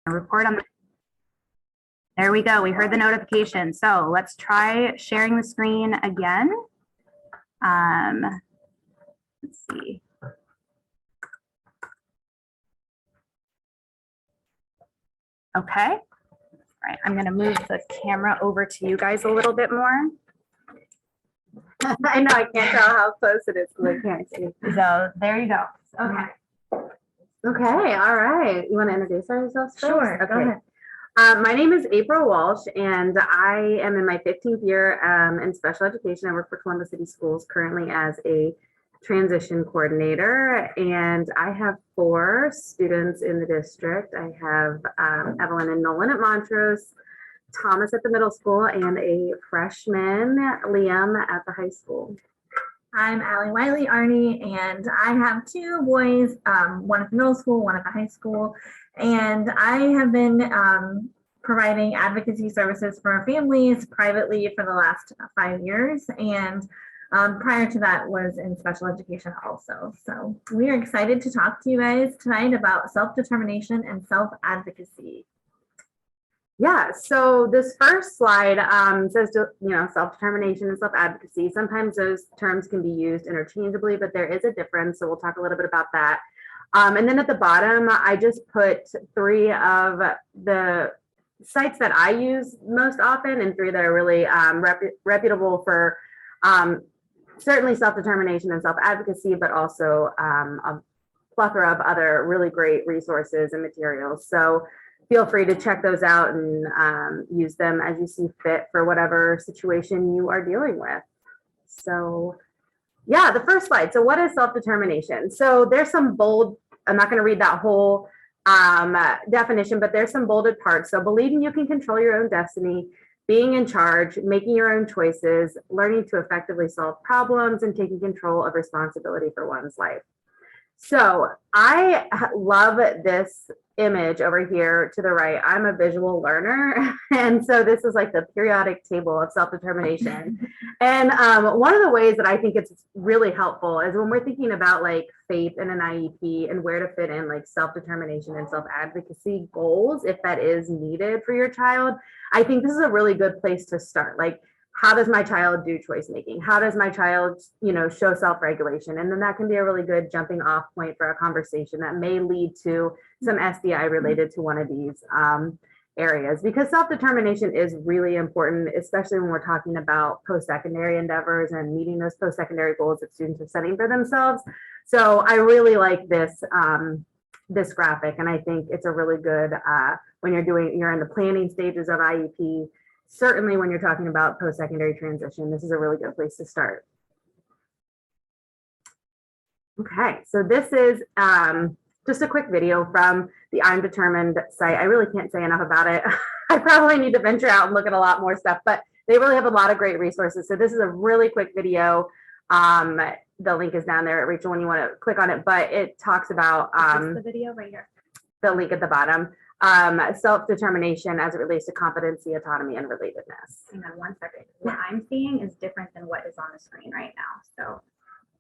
report on the, there we go. We heard the notification. So let's try sharing the screen again. Let's see. Okay. All right. I'm going to move the camera over to you guys a little bit more. I know I can't tell how close it is because I can't see. So there you go. Okay. Okay, all right. You want to introduce ourselves first? Sure, Okay. go ahead. My name is April Walsh, and I am in my 15th year in special education. I work for Columbus City Schools currently as a transition coordinator, and I have 4 students in the district. I have Evelyn and Nolan at Montrose, Thomas at the middle school, and a freshman, Liam, at the high school. I'm Alli Arney, and I have 2 boys, one at the middle school, one at the high school, and I have been providing advocacy services for families privately for the last 5 years, and prior to that was in special education also. So we are excited to talk to you guys tonight about self-determination and self-advocacy. Yeah, so this first slide says, self-determination and self-advocacy. Sometimes those terms can be used interchangeably, but there is a difference. So we'll talk a little bit about that. And then at the bottom, I just put 3 of the sites that I use most often and 3 that are really reputable for certainly self-determination and self-advocacy, but also a plethora of other really great resources and materials. So feel free to check those out and use them as you see fit for whatever situation you are dealing with. So yeah, the first slide. So what is self-determination? So there's some bold, I'm not going to read that whole definition, but there's some bolded parts. So believing you can control your own destiny, being in charge, making your own choices, learning to effectively solve problems, and taking control of responsibility for one's life. So I love this image over here to the right. I'm a visual learner. And so this is like the periodic table of self-determination. And one of the ways that I think it's really helpful is when we're thinking about like faith in an IEP and where to fit in like self-determination and self-advocacy goals, if that is needed for your child, I think this is a really good place to start. Like, how does my child do choice making? How does my child, show self-regulation? And then that can be a really good jumping off point for a conversation that may lead to some SDI related to one of these areas, because self-determination is really important, especially when we're talking about post-secondary endeavors and meeting those post-secondary goals that students are setting for themselves. So I really like this this graphic, and I think it's a really good when you're in the planning stages of IEP. Certainly when you're talking about post-secondary transition, this is a really good place to start. Okay, so this is just a quick video from the I'm Determined site. I really can't say enough about it. I probably need to venture out and look at a lot more stuff, but they really have a lot of great resources. So this is a really quick video. The link is down there, Rachel, when you want to click on it, but it talks about the video right here. The link at the bottom. Self-determination as it relates to competency, autonomy, and relatedness. Hang on one second. What I'm seeing is different than what is on the screen right now. So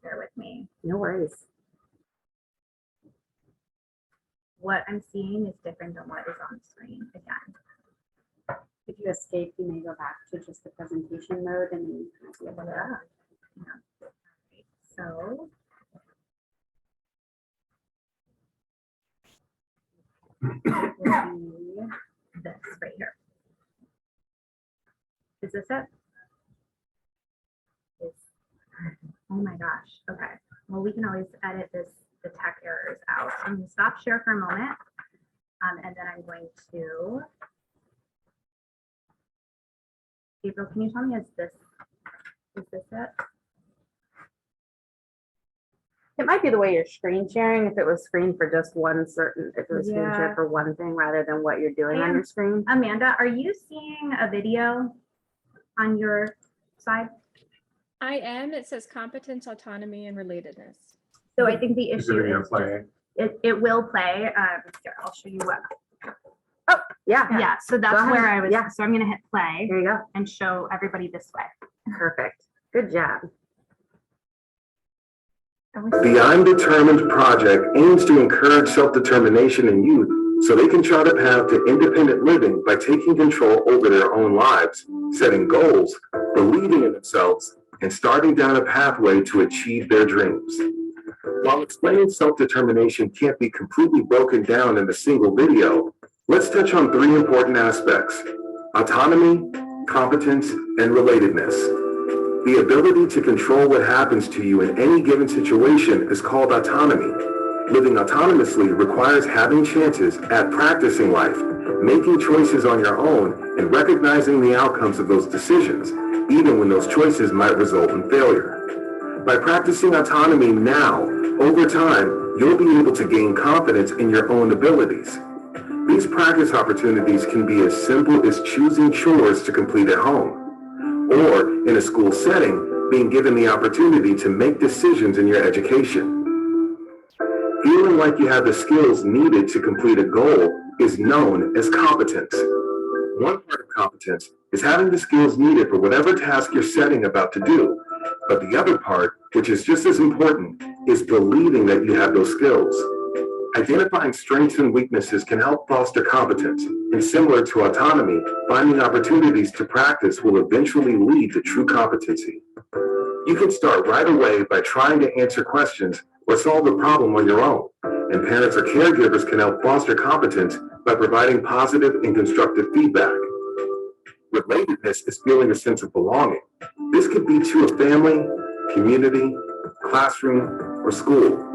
bear with me. No worries. What I'm seeing is different than what is on the screen again. If you escape, you may go back to just the presentation mode and then you might be able to. Yeah. So it will be this right here. Is this it? Yes. Oh my gosh. Okay. Well, we can always edit the tech errors out. So I'm going to stop share for a moment. And then I'm going to. April, can you tell me, is this it? It might be the way you're screen sharing. If it was screen for just if it was screen share for one thing rather than what you're doing on your screen. Amanda, are you seeing a video on your side? I am. It says competence, autonomy, and relatedness. So I think the issue is play? it will play. Here, I'll show you what. Oh, yeah. Yeah, so that's where I was. Yeah. So I'm going to hit play There you go. and show everybody this way. Perfect. Good job. The I'm Determined project aims to encourage self-determination in youth so they can chart a path to independent living by taking control over their own lives, setting goals, believing in themselves, and starting down a pathway to achieve their dreams. While explaining self-determination can't be completely broken down in a single video, let's touch on 3 important aspects: autonomy, competence, and relatedness. The ability to control what happens to you in any given situation is called autonomy. Living autonomously requires having chances at practicing life, making choices on your own, and recognizing the outcomes of those decisions, even when those choices might result in failure. By practicing autonomy now, over time, you'll be able to gain confidence in your own abilities. These practice opportunities can be as simple as choosing chores to complete at home, or in a school setting, being given the opportunity to make decisions in your education. Feeling like you have the skills needed to complete a goal is known as competence. One part of competence is having the skills needed for whatever task you're setting about to do. But the other part, which is just as important, is believing that you have those skills. Identifying strengths and weaknesses can help foster competence, and similar to autonomy, finding opportunities to practice will eventually lead to true competency. You can start right away by trying to answer questions or solve a problem on your own, and parents or caregivers can help foster competence by providing positive and constructive feedback. Relatedness is feeling a sense of belonging. This could be to a family, community, classroom, or school.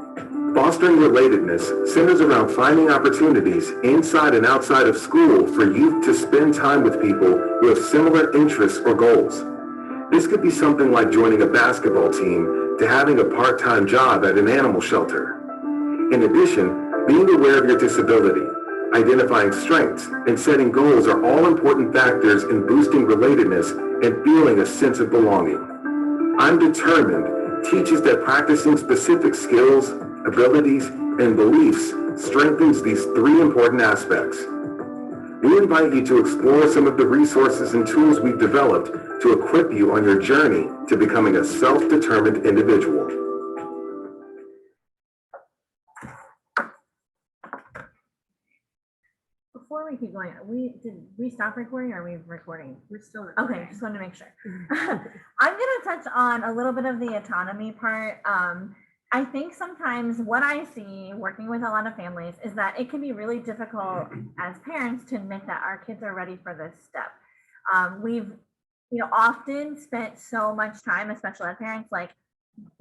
Fostering relatedness centers around finding opportunities inside and outside of school for youth to spend time with people who have similar interests or goals. This could be something like joining a basketball team to having a part-time job at an animal shelter. In addition, being aware of your disability, identifying strengths, and setting goals are all important factors in boosting relatedness and feeling a sense of belonging. I'm Determined teaches that practicing specific skills, abilities, and beliefs strengthens these 3 important aspects. We invite you to explore some of the resources and tools we've developed to equip you on your journey to becoming a self-determined individual. Before we keep going, did we stop recording or are we recording? We're still Okay, just wanted to make sure. I'm gonna touch on a little bit of the autonomy part. I think sometimes what I see working with a lot of families is that it can be really difficult as parents to admit that our kids are ready for this step. We've, often spent so much time, especially as parents, like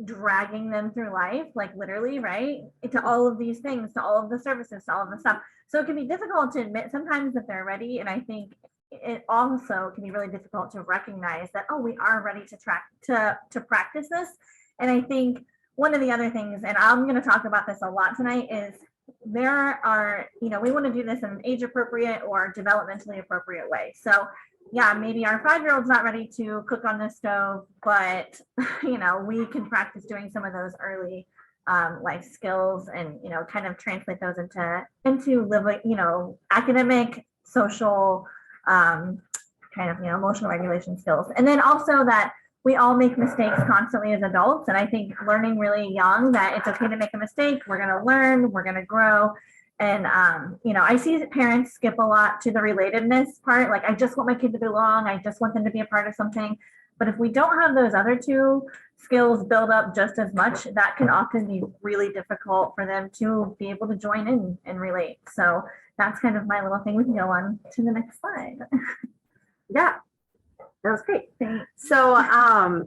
dragging them through life, like literally, right? To all of these things, to all of the services, to all of the stuff. So it can be difficult to admit sometimes that they're ready. And I think it also can be really difficult to recognize that, oh, we are ready to practice this. And I think one of the other things, and I'm going to talk about this a lot tonight, is there are, we want to do this in an age appropriate or developmentally appropriate way. So yeah, maybe our 5-year-old's not ready to cook on the stove, but we can practice doing some of those early life skills and kind of translate those into living, academic, social, kind of emotional regulation skills. And then also that we all make mistakes constantly as adults. And I think learning really young that it's okay to make a mistake. We're going to learn, we're going to grow. And, I see that parents skip a lot to the relatedness part. Like, I just want my kid to belong. I just want them to be a part of something. But if we don't have those other 2 skills build up just as much, that can often be really difficult for them to be able to join in and relate. So that's kind of my little thing. We can go on to the next slide. Yeah, that was great. Thanks. So,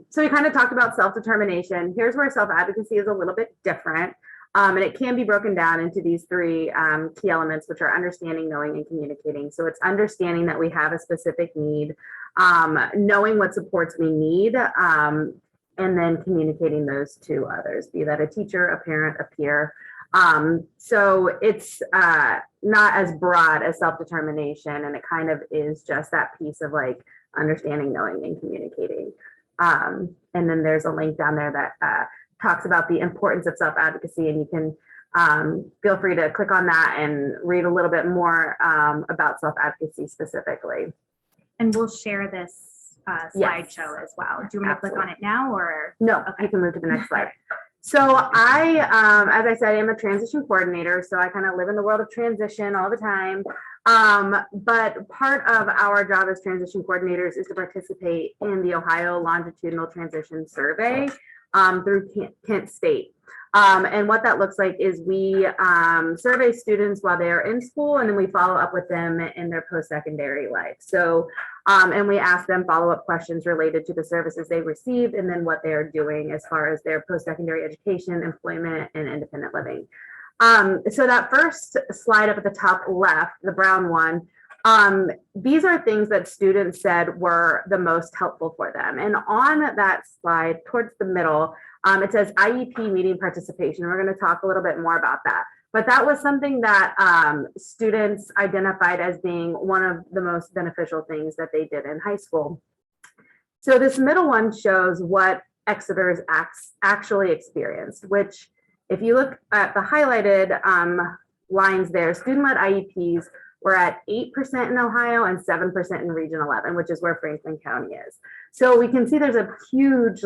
so we kind of talked about self-determination. Here's where self-advocacy is a little bit different. And it can be broken down into these 3 key elements, which are understanding, knowing, and communicating. So it's understanding that we have a specific need, knowing what supports we need, and then communicating those to others, be that a teacher, a parent, a peer. So it's not as broad as self-determination, and it kind of is just that piece of like understanding, knowing, and communicating. And then there's a link down there that talks about the importance of self-advocacy, and you can feel free to click on that and read a little bit more about self-advocacy specifically. And we'll share this slideshow as well. Do you want me to click on it now or? No, you can move to the next slide. So I, as I said, am a transition coordinator. So I kind of live in the world of transition all the time. But part of our job as transition coordinators is to participate in the Ohio Longitudinal Transition Survey through Kent State. And what that looks like is we survey students while they are in school, and then we follow up with them in their post-secondary life. So, and we ask them follow-up questions related to the services they received and then what they are doing as far as their post-secondary education, employment, and independent living. So that first slide up at the top left, the brown one, these are things that students said were the most helpful for them. And on that slide towards the middle, it says IEP meeting participation. We're going to talk a little bit more about that. But that was something that students identified as being one of the most beneficial things that they did in high school. So this middle one shows what Exeter's actually experienced, which if you look at the highlighted lines there, student-led IEPs were at 8% in Ohio and 7% in Region 11, which is where Franklin County is. So we can see there's a huge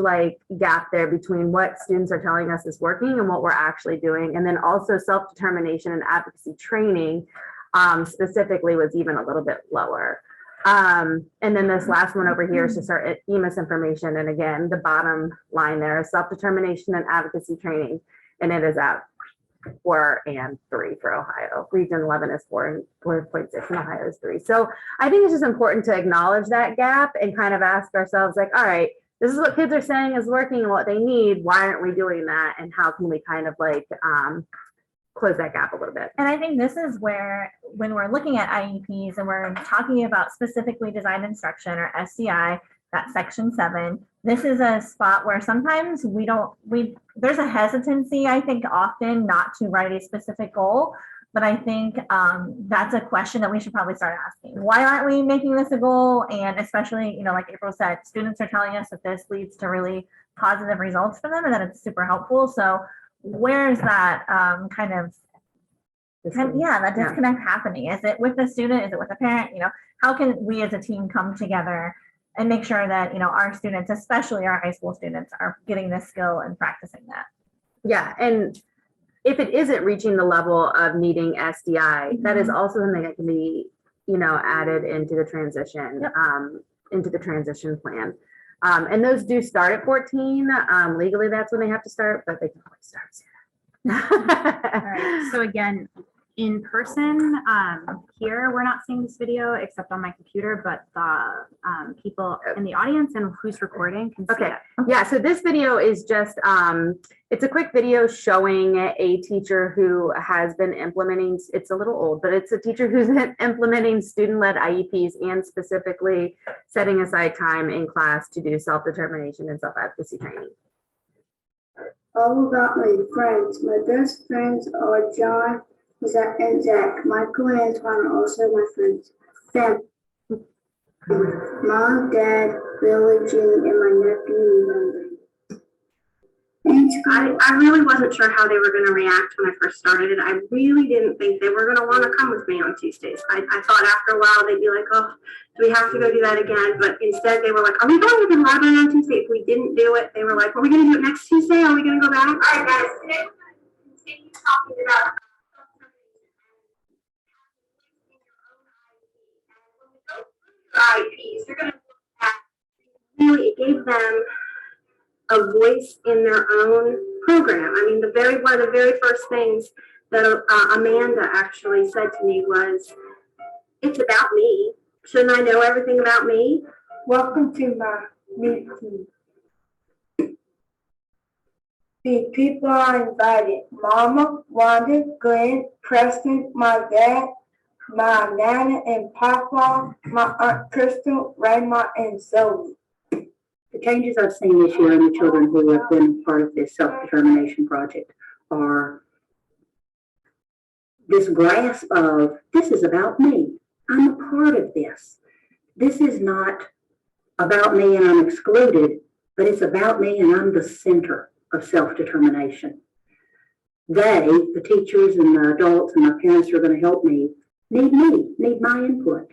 gap there between what students are telling us is working and what we're actually doing. And then also self-determination and advocacy training specifically was even a little bit lower. And then this last one over here is just our EMIS information. And again, the bottom line there is self-determination and advocacy training. And it is at 4 and 3 for Ohio. Region 11 is 4 and 4.6, and Ohio is 3. So I think it's just important to acknowledge that gap and kind of ask ourselves, all right, this is what kids are saying is working and what they need. Why aren't we doing that? And how can we kind of close that gap a little bit? And I think this is where, when we're looking at IEPs and we're talking about specifically designed instruction or SCI, that section 7, this is a spot where sometimes there's a hesitancy, I think, often not to write a specific goal. But I think that's a question that we should probably start asking. Why aren't we making this a goal? And especially, like April said, students are telling us that this leads to really positive results for them and that it's super helpful. So where's that that disconnect happening? Is it with the student? Is it with the parent? How can we as a team come together and make sure that, our students, especially our high school students, are getting this skill and practicing that? Yeah. And if it isn't reaching the level of needing SDI, that is also something that can be, added into the transition, into the transition plan. And those do start at 14. Legally, that's when they have to start, but they can always start sooner. All right. So again, in person, here, we're not seeing this video except on my computer, but the people in the audience and who's recording can see it. Yeah, so this video is just, it's a quick video showing a teacher who has been implementing, it's a little old, but it's a teacher who's been implementing student-led IEPs and specifically setting aside time in class to do self-determination and self-advocacy training. All about my friends. My best friends are John, Zach, and Zach. Michael and Antoine are also my friends. Family. Mom, Dad, Billy, Jean, and my nephew, London. I really wasn't sure how they were going to react when I first started. I really didn't think they were going to want to come with me on Tuesdays. I thought after a while they'd be like, oh, do we have to go do that again? But instead they were like, are we going to the library on Tuesday? If we didn't do it, they were like, are we going to do it next Tuesday? Are we going to go back? All right, guys, today we're going to continue talking about IEPs. You're going to look at really, it gave them a voice in their own program. I mean, one of the very first things that Amanda actually said to me was, it's about me. Shouldn't I know everything about me? Welcome to my meeting. The people are invited. Mama, Wanda, Glenn, Preston, my dad, my Nana and Papa, my Aunt Crystal, Raymond, and Zoe. The changes I've seen this year in the children who have been part of this self-determination project are this grasp of, this is about me. I'm a part of this. This is not about me and I'm excluded, but it's about me and I'm the center of self-determination. They, the teachers and the adults and my parents who are going to help me, need my input.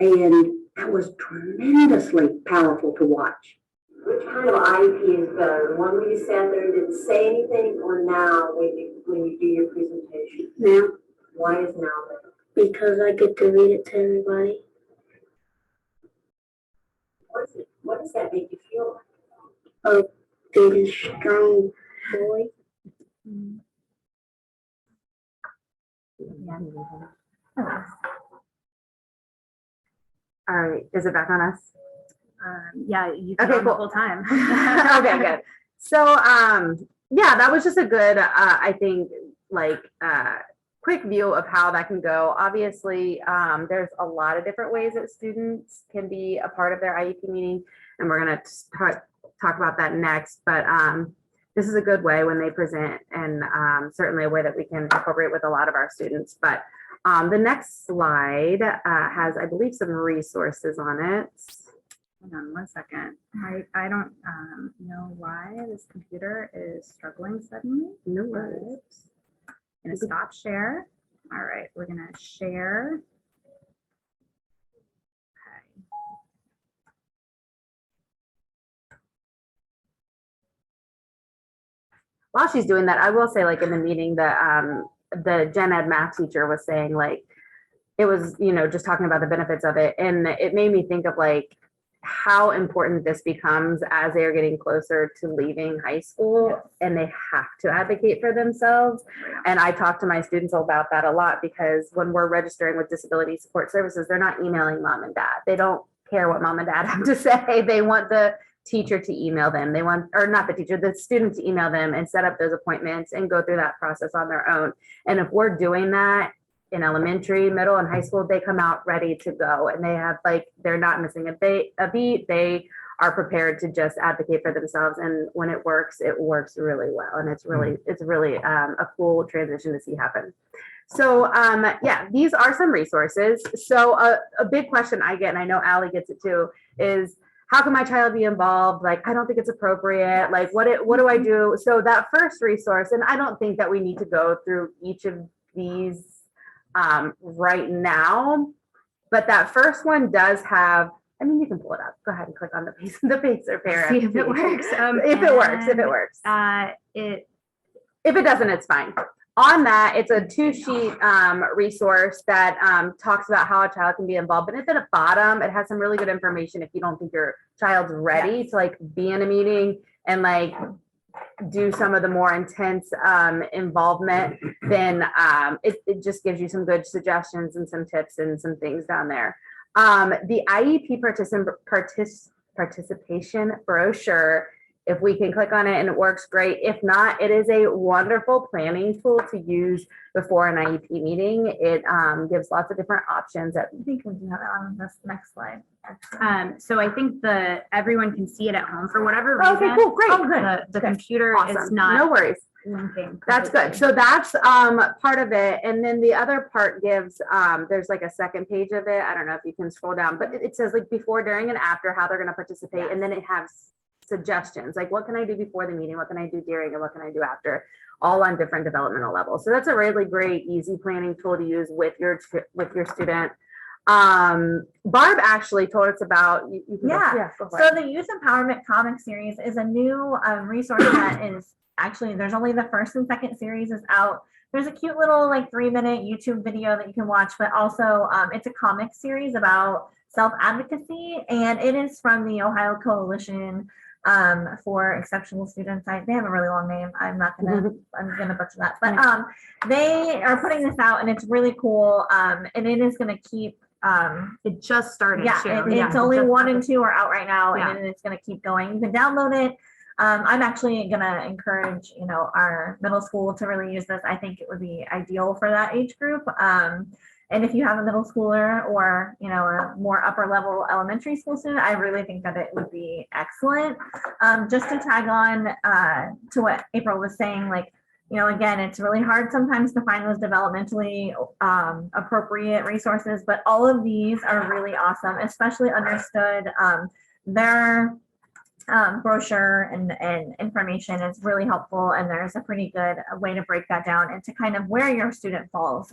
And that was tremendously powerful to watch. Which kind of IEP is better? The one where you sat there and didn't say anything, or now when you do your presentation? Now. Why is now better? Because I get to read it to everybody. What does that make you feel like? A big, strong boy. All right, is it back on us? Yeah, you Okay, can the cool. whole time. Okay, good. So, yeah, that was just a good, I think, like, quick view of how that can go. Obviously, there's a lot of different ways that students can be a part of their IEP meeting, and we're gonna talk about that next. But this is a good way when they present, and certainly a way that we can incorporate with a lot of our students. But the next slide has, I believe, some resources on it. Hold on 1 second. I don't know why this computer is struggling suddenly. No worries. Gonna stop share. All right, we're gonna share. Okay. While she's doing that, I will say, like, in the meeting, the gen ed math teacher was saying, like, it was, just talking about the benefits of it. And it made me think of, like, how important this becomes as they are getting closer to leaving high school, and they have to advocate for themselves. And I talk to my students about that a lot, because when we're registering with disability support services, they're not emailing mom and dad. They don't care what mom and dad have to say. They want the teacher to email them. They want, or not the teacher, the student to email them and set up those appointments and go through that process on their own. And if we're doing that in elementary, middle, and high school, they come out ready to go, and they have, like, they're not missing a beat. They are prepared to just advocate for themselves. And when it works really well. And it's really a cool transition to see happen. So yeah, these are some resources. So a big question I get, and I know Allie gets it too, is how can my child be involved? Like, I don't think it's appropriate. Like, what do I do? So that first resource, and I don't think that we need to go through each of these right now, but that first one does have, I mean, you can pull it up. Go ahead and click on the Pacer Parent. See if it works. If it works. If it doesn't, it's fine. On that, it's a 2-sheet resource that talks about how a child can be involved. But at the bottom, it has some really good information if you don't think your child's ready to, like, be in a meeting and, like, do some of the more intense involvement, then it just gives you some good suggestions and some tips and some things down there. The IEP participation brochure, if we can click on it and it works, great. If not, it is a wonderful planning tool to use before an IEP meeting. It gives lots of different options. I think we do have it on this next slide. So I think everyone can see it at home for whatever reason. Okay, cool, great. Oh, good. The computer is Awesome. not. No worries. Linking. That's good. So that's part of it. And then the other part gives, there's like a second page of it. I don't know if you can scroll down, but it says, like, before, during, and after, how they're going to participate. And then it has suggestions, like, what can I do before the meeting? What can I do during? And what can I do after? All on different developmental levels. So that's a really great, easy planning tool to use with your student. Barb actually told us about. So the Youth Empowerment Comic Series is a new resource that is actually, there's only the first and second series is out. There's a cute little, like, 3-minute YouTube video that you can watch, but also it's a comic series about self-advocacy, and it is from the Ohio Coalition for Exceptional Students. They have a really long name. I'm gonna butcher that, but they are putting this out, and it's really cool. And it is gonna keep. It just started. Yeah, it's only 1 and 2 are out right now, and it's gonna keep going. You can download it. I'm actually gonna encourage, our middle school to really use this. I think it would be ideal for that age group. And if you have a middle schooler or, a more upper level elementary school student, I really think that it would be excellent. Just to tag on to what April was saying, like, again, it's really hard sometimes to find those developmentally appropriate resources, but all of these are really awesome, especially understood. Their brochure and information is really helpful, and there's a pretty good way to break that down into kind of where your student falls.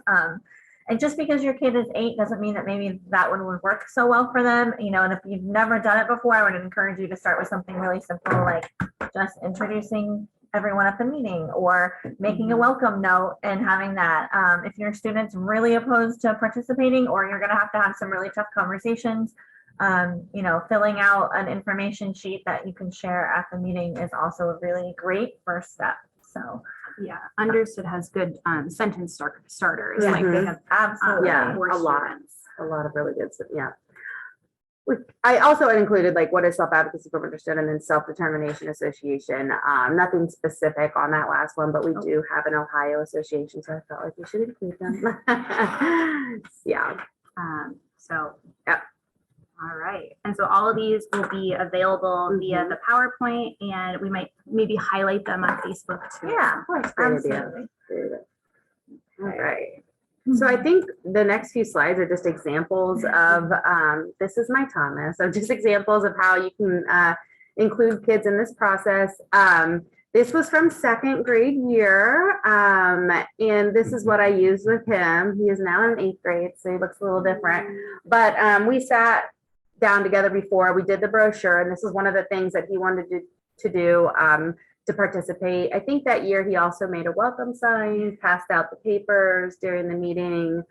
And just because your kid is 8 doesn't mean that maybe that one would work so well for them, you know, and if you've never done it before, I would encourage you to start with something really simple, like just introducing everyone at the meeting or making a welcome note and having that. If your student's really opposed to participating, or you're going to have some really tough conversations, you know, filling out an information sheet that you can share at the meeting is also a really great first step. So Yeah, Understood has good sentence starters. Yeah. Like they have absolutely. Yeah, for a lot. students. A lot of really good stuff. Yeah. I also included like what is self-advocacy from Understood and then self-determination association. Nothing specific on that last one, but we do have an Ohio association, so I felt like we should include them. Yeah. So, Yep. All right. And so all of these will be available via the PowerPoint, and we might maybe highlight them on Facebook too. Yeah, That's a great idea. absolutely. Great idea. All right. So I think the next few slides are just examples of, this is my Thomas, so just examples of how you can include kids in this process. This was from 2nd grade year, and this is what I used with him. He is now in 8th grade, so he looks a little different. But we sat down together before, we did the brochure, and this is one of the things that he wanted to do to participate. I think that year he also made a welcome sign, passed out the papers during the meeting,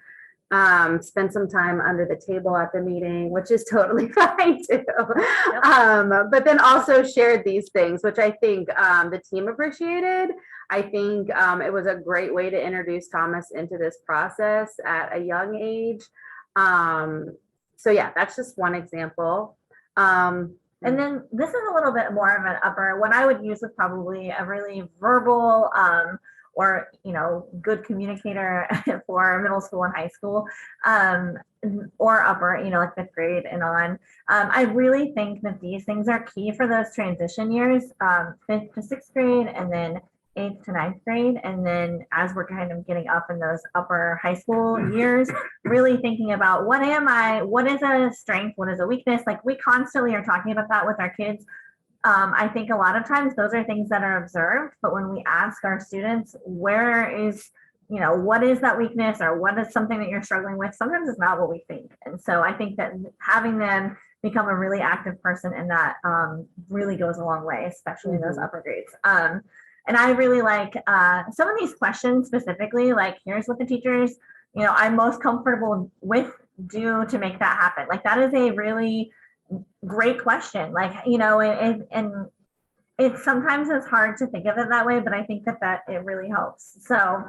spent some time under the table at the meeting, which is totally fine too. But then also shared these things, which I think the team appreciated. I think it was a great way to introduce Thomas into this process at a young age. So yeah, that's just one example. And then this is a little bit more of an upper. What I would use is probably a really verbal or, you know, good communicator for middle school and high school, or upper, you know, like 5th grade and on. I really think that these things are key for those transition years, 5th to 6th grade, and then 8th to 9th grade. And then as we're kind of getting up in those upper high school years, really thinking about what am I, what is a strength, what is a weakness? Like we constantly are talking about that with our kids. I think a lot of times those are things that are observed, but when we ask our students, where is, you know, what is that weakness or what is something that you're struggling with? Sometimes it's not what we think. And so I think that having them become a really active person in that really goes a long way, especially in those upper grades. And I really like some of these questions specifically, like here's what the teachers, you know, I'm most comfortable with do to make that happen. Like that is a really great question. Like, you know, and it sometimes it's hard to think of it that way, but I think that it really helps. So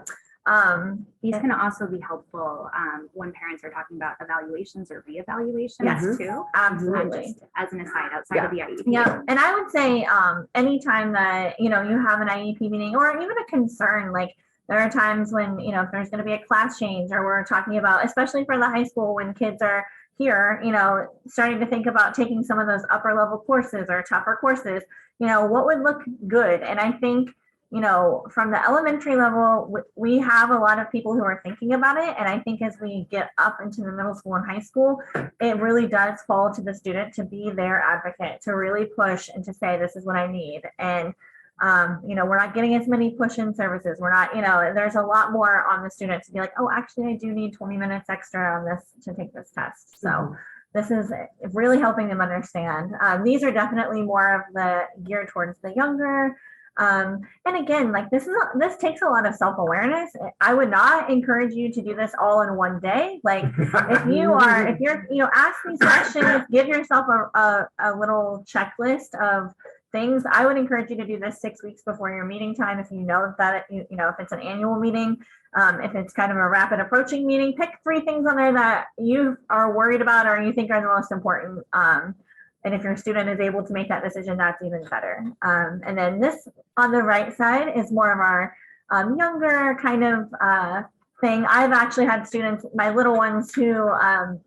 these can also be helpful when parents are talking about evaluations or reevaluations Yes, too. absolutely. Just as an aside outside of the IEP. Yeah, and I would say anytime that, you know, you have an IEP meeting or even a concern, like there are times when, you know, if there's going to be a class change or we're talking about, especially for the high school when kids are here, you know, starting to think about taking some of those upper level courses or tougher courses, you know, what would look good? And I think, you know, from the elementary level, we have a lot of people who are thinking about it. And I think as we get up into the middle school and high school, it really does fall to the student to be their advocate, to really push and to say, this is what I need. And, you know, we're not getting as many push-in services. We're not, you know, there's a lot more on the student to be like, oh, actually, I do need 20 minutes extra on this to take this test. So this is really helping them understand. These are definitely more of the geared towards the younger. And again, like this takes a lot of self-awareness. I would not encourage you to do this all in one day. Like if you're, you know, ask these questions, give yourself a little checklist of things. I would encourage you to do this 6 weeks before your meeting time. If you know that, you know, if it's an annual meeting, if it's kind of a rapid approaching meeting, pick 3 things on there that you are worried about or you think are the most important. And if your student is able to make that decision, that's even better. And then this on the right side is more of our younger kind of thing. I've actually had students, my little ones who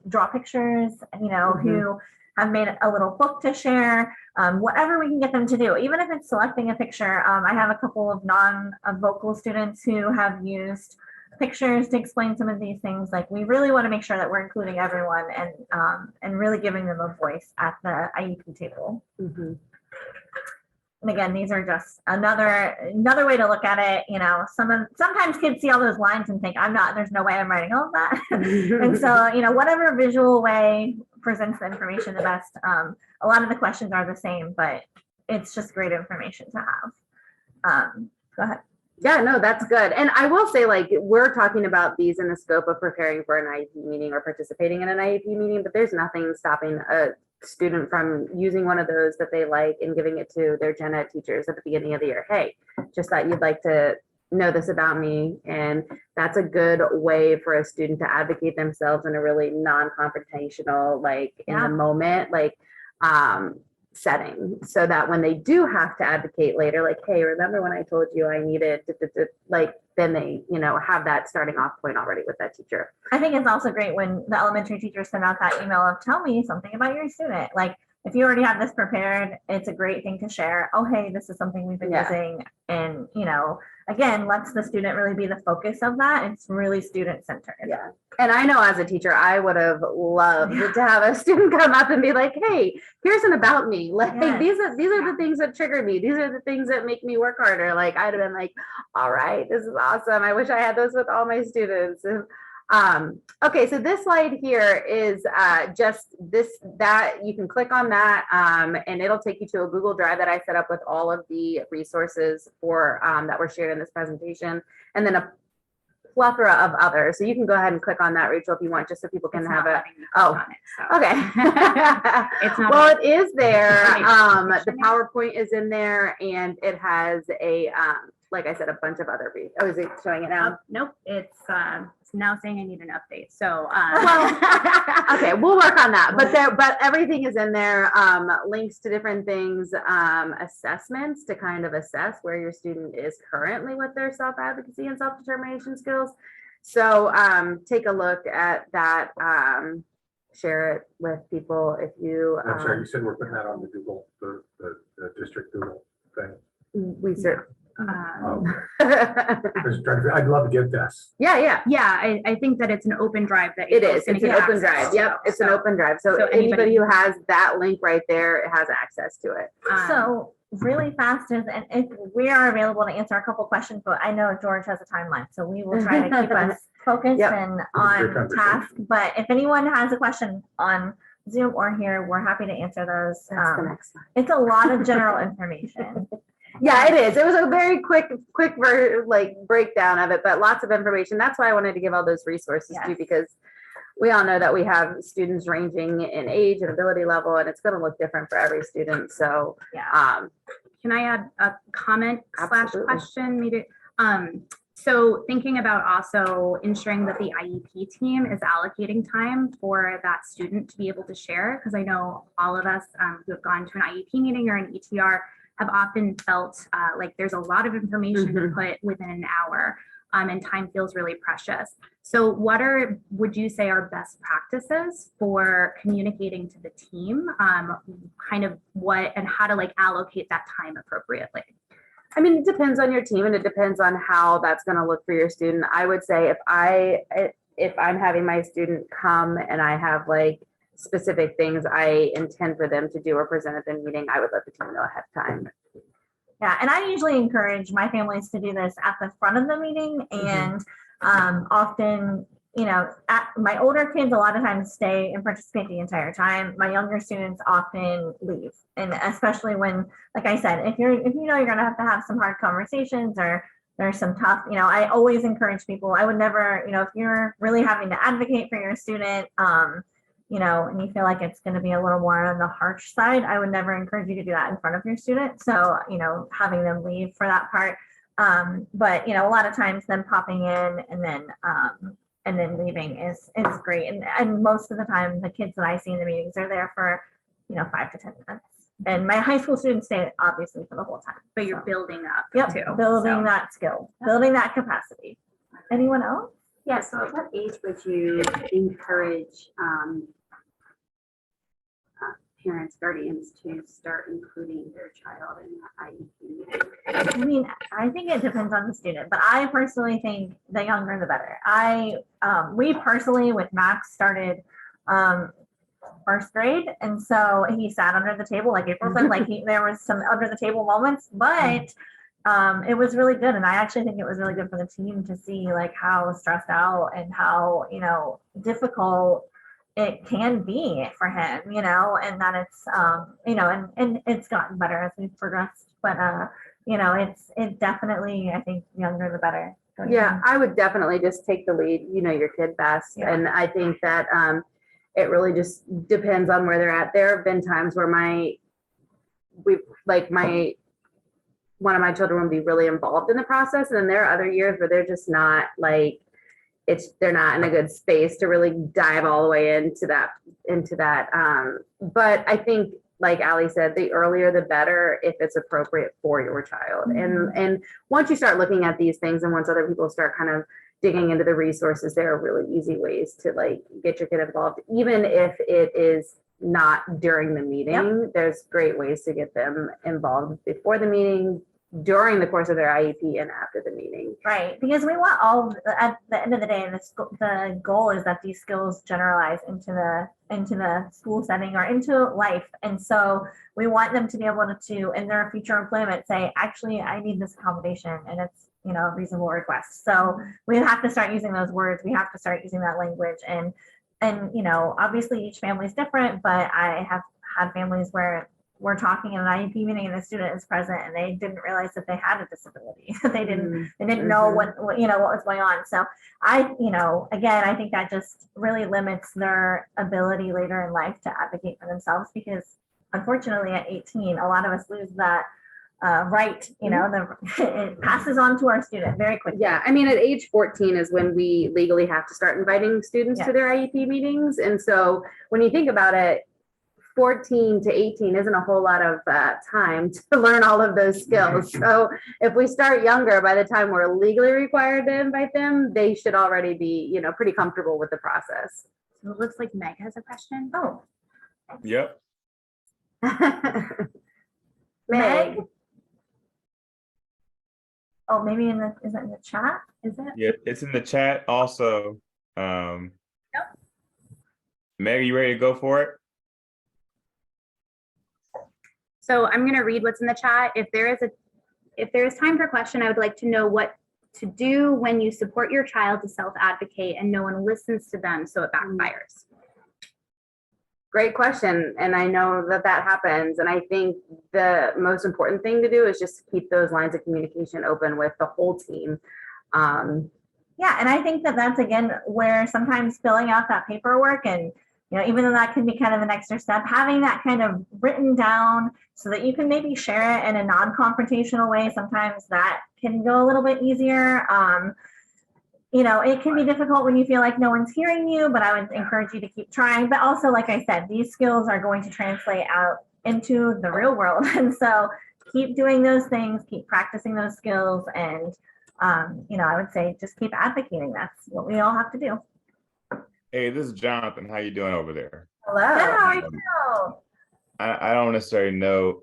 draw pictures, you know, who have made a little book to share, whatever we can get them to do, even if it's selecting a picture. I have a couple of non-vocal students who have used pictures to explain some of these things. Like we really want to make sure that we're including everyone and really giving them a voice at the IEP table. And again, these are just another way to look at it. You know, sometimes kids see all those lines and think, there's no way I'm writing all of that. And so, you know, whatever visual way presents the information the best. A lot of the questions are the same, but it's just great information to have. Go ahead. Yeah, no, that's good. And I will say, like, we're talking about these in the scope of preparing for an IEP meeting or participating in an IEP meeting, but there's nothing stopping a student from using one of those that they like and giving it to their gen ed teachers at the beginning of the year. Hey, just thought you'd like to know this about me. And that's a good way for a student to advocate themselves in a really non-confrontational, like in the moment, like setting, so that when they do have to advocate later, like, hey, remember when I told you I needed like, then they, you know, have that starting off point already with that teacher. I think it's also great when the elementary teachers send out that email of tell me something about your student. Like, if you already have this prepared, it's a great thing to share. Oh, hey, this is something we've been using. And, you know, again, lets the student really be the focus of that. It's really student centered. Yeah. And I know as a teacher, I would have loved to have a student come up and be like, hey, here's an about me. Like, these are the things that trigger me. These are the things that make me work harder. Like, I'd have been like, all right, this is awesome. I wish I had those with all my students. Okay, so this slide here is just that you can click on that and it'll take you to a Google Drive that I set up with all of the resources for that were shared in this presentation, and then a plethora of others. So you can go ahead and click on that, Rachel, if you want, just so people can have it. Okay. It's not. Well, it is there. The PowerPoint is in there, and it has a like I said, a bunch of other. Oh, is it showing it now? Nope. It's now saying I need an update. So okay, we'll work on that. But everything is in there. Links to different things, assessments to kind of assess where your student is currently with their self-advocacy and self-determination skills. So take a look at that. Share it with people if you. I'm sorry, you said we're putting that on the Google, the district Google thing. We certainly. I'd love to get this. Yeah. I think that it's an open drive that it is. It's an open drive. Yep, it's an open drive. So anybody who has that link right there has access to it. So really fast is, and if we are available to answer a couple questions, but I know George has a timeline, so we will try to keep us focused and on task. But if anyone has a question on Zoom or here, we're happy to answer those. It's a lot of general information. Yeah, it is. It was a very quick like breakdown of it, but lots of information. That's why I wanted to give all those resources too, because we all know that we have students ranging in age and ability level, and it's going to look different for every student. So, can I add a comment / question? Maybe. So thinking about also ensuring that the IEP team is allocating time for that student to be able to share, because I know all of us who have gone to an IEP meeting or an ETR have often felt like there's a lot of information to put within an hour, and time feels really precious. So what would you say are best practices for communicating to the team, kind of what and how to like allocate that time appropriately? I mean, it depends on your team and it depends on how that's going to look for your student. I would say if I'm having my student come and I have like specific things I intend for them to do or present at the meeting, I would let the team know ahead of time. Yeah, and I usually encourage my families to do this at the front of the meeting, and often, you know, my older kids a lot of times stay and participate the entire time. My younger students often leave, and especially when, like I said, if you know you're going to have some hard conversations or there's some tough, you know, I always encourage people. I would never, you know, if you're really having to advocate for your student, you know, and you feel like it's going to be a little more on the harsh side, I would never encourage you to do that in front of your student. So, you know, having them leave for that part. But, you know, a lot of times them popping in and then leaving is great. And most of the time, the kids that I see in the meetings are there for, you know, 5 to 10 minutes. And my high school students stay obviously for the whole time. But you're building up too. Building that skill, building that capacity. Anyone else? Yeah, so at what age would you encourage parents, guardians to start including their child in the IEP? I mean, I think it depends on the student, but I personally think the younger the better. We personally with Max started first grade. And so he sat under the table, like April said, like there was some under the table moments, but it was really good. And I actually think it was really good for the team to see like how stressed out and how, difficult it can be for him, and that it's, and it's gotten better as we've progressed, but, it definitely, I think younger the better. Yeah, I would definitely just take the lead. You know your kid best. Yeah. And I think that it really just depends on where they're at. There have been times where one of my children will be really involved in the process. And then there are other years where they're just not like, they're not in a good space to really dive all the way into that. But I think, like Allie said, the earlier the better if it's appropriate for your child. And once you start looking at these things and once other people start kind of digging into the resources, there are really easy ways to like get your kid involved, even if it is not during the meeting. Yep. There's great ways to get them involved before the meeting, during the course of their IEP, and after the meeting. Right, because we want at the end of the day, the goal is that these skills generalize into the school setting or into life. And so we want them to be able to, in their future employment, say, actually, I need this accommodation, and it's, a reasonable request. So we have to start using those words. We have to start using that language. And obviously each family is different, but I have had families where we're talking in an IEP meeting and a student is present and they didn't realize that they had a disability. They didn't know what was going on. So again, I think that just really limits their ability later in life to advocate for themselves, because unfortunately at 18, a lot of us lose that right. It passes on to our student very quickly. Yeah, I mean, at age 14 is when we legally have to start inviting students to their IEP meetings. And so when you think about it, 14 to 18 isn't a whole lot of time to learn all of those skills. So if we start younger, by the time we're legally required to invite them, they should already be, pretty comfortable with the process. So it looks like Meg has a question. Oh. Yep. Meg. Oh, maybe is it in the chat? Is it? Yeah, it's in the chat also. Yep. Meg, you ready to go for it? So I'm going to read what's in the chat. If there is time for question, I would like to know what to do when you support your child to self-advocate and no one listens to them, so it backfires. Great question. And I know that happens. And I think the most important thing to do is just keep those lines of communication open with the whole team. Yeah, and I think that's, again, where sometimes filling out that paperwork and even though that can be kind of an extra step, having that kind of written down so that you can maybe share it in a non-confrontational way, sometimes that can go a little bit easier. It can be difficult when you feel like no one's hearing you, but I would encourage you to keep trying. But also, like I said, these skills are going to translate out into the real world. And so keep doing those things, keep practicing those skills. And, I would say just keep advocating. That's what we all have to do. Hey, this is Jonathan. How you doing over there? Hello. How are you? I don't necessarily know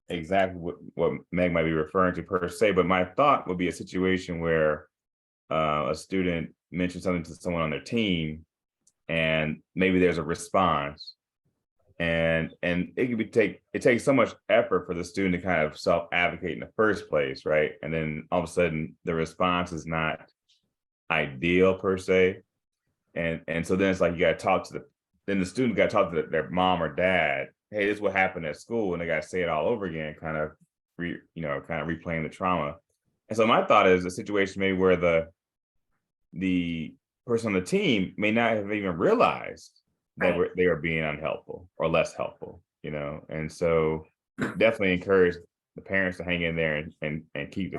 exactly what Meg might be referring to per se, but my thought would be a situation where a student mentions something to someone on their team, and maybe there's a response, and it takes so much effort for the student to kind of self-advocate in the first place, right? And then all of a sudden the response is not ideal per se. And so then it's like you got to talk to the student got to talk to their mom or dad. Hey, this is what happened at school, and they got to say it all over again, kind of replaying the trauma. And so my thought is a situation maybe where the person on the team may not have even realized that they were being unhelpful or less helpful, And so definitely encourage the parents to hang in there and keep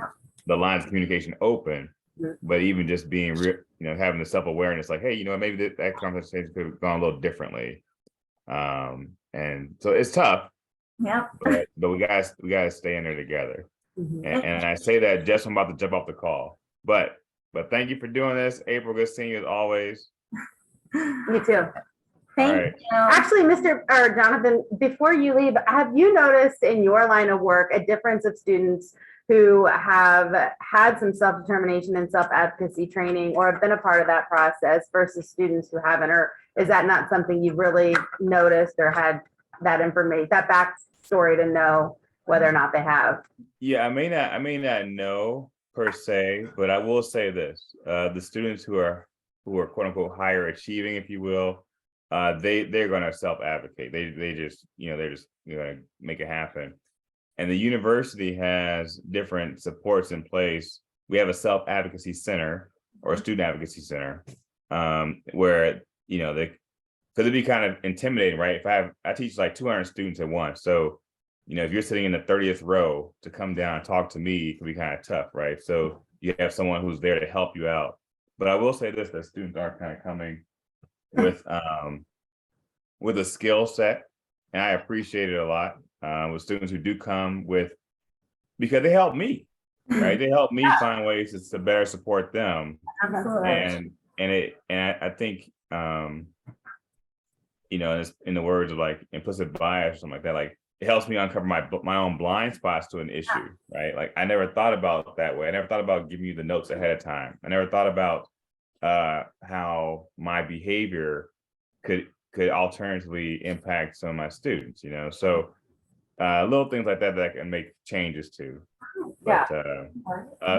the lines of communication open. But even just being real, having the self-awareness, like, hey, maybe that conversation could have gone a little differently. And so it's tough. Yeah. But we gotta stay in there together. And I say that just I'm about to jump off the call. But thank you for doing this, April. Good seeing you as always. You too. Thank you. Actually, Jonathan, before you leave, have you noticed in your line of work a difference of students who have had some self-determination and self-advocacy training or have been a part of that process versus students who haven't? Or is that not something you've really noticed or had that information, that backstory to know whether or not they have? Yeah, I may not know per se, but I will say this: the students who are quote unquote higher achieving, if you will, they're going to self-advocate. They're just going to make it happen. And the university has different supports in place. We have a self-advocacy center or a student advocacy center, where because it'd be kind of intimidating, right? If I teach like 200 students at once, so if you're sitting in the 30th row to come down and talk to me, it can be kind of tough, right? So you have someone who's there to help you out. But I will say this, that students are kind of coming with a skill set, and I appreciate it a lot, with students who do come with, because they help me, right? They help me find ways to better support them. Absolutely. And I think, in the words of like implicit bias or something like that, like it helps me uncover my own blind spots to an issue, right? Like I never thought about it that way. I never thought about giving you the notes ahead of time. I never thought about how my behavior could alternatively impact some of my students, so little things like that I can make changes to. But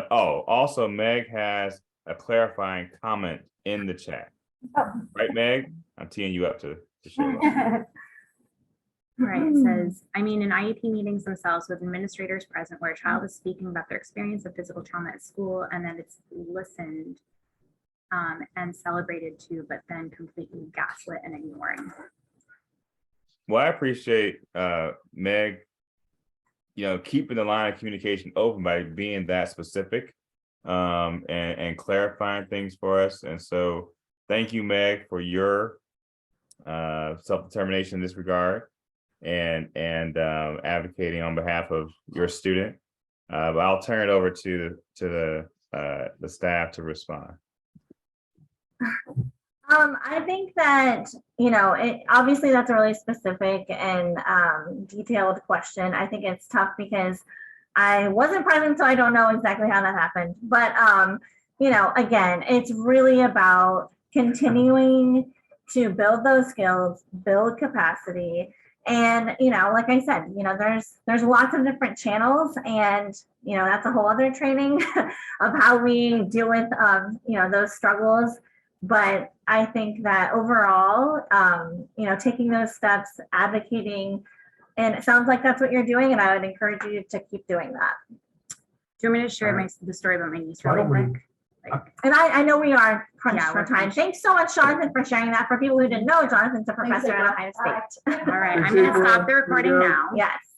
also Meg has a clarifying comment in the chat. Right, Meg? I'm teeing you up to share. Right, it says, in IEP meetings themselves with administrators present where a child is speaking about their experience of physical trauma at school, and then it's listened and celebrated too, but then completely gaslit and ignoring. Well, I appreciate Meg, keeping the line of communication open by being that specific, and clarifying things for us. And so thank you, Meg, for your self-determination in this regard, and advocating on behalf of your student. But I'll turn it over to the staff to respond. I think that, obviously that's a really specific and detailed question. I think it's tough because I wasn't present, so I don't know exactly how that happened. But, again, it's really about continuing to build those skills, build capacity. And, like I said, there's lots of different channels, and, that's a whole other training of how we deal with, those struggles. But I think that overall, taking those steps, advocating, and it sounds like that's what you're doing, and I would encourage you to keep doing that. Do you want me to share the story about my niece really quick? And I know we are crunched for we're time. crunched. Thanks so much, Jonathan, for sharing that. For people who didn't know, Jonathan's a professor at Ohio State. All right, I'm going to stop the recording now. Yes.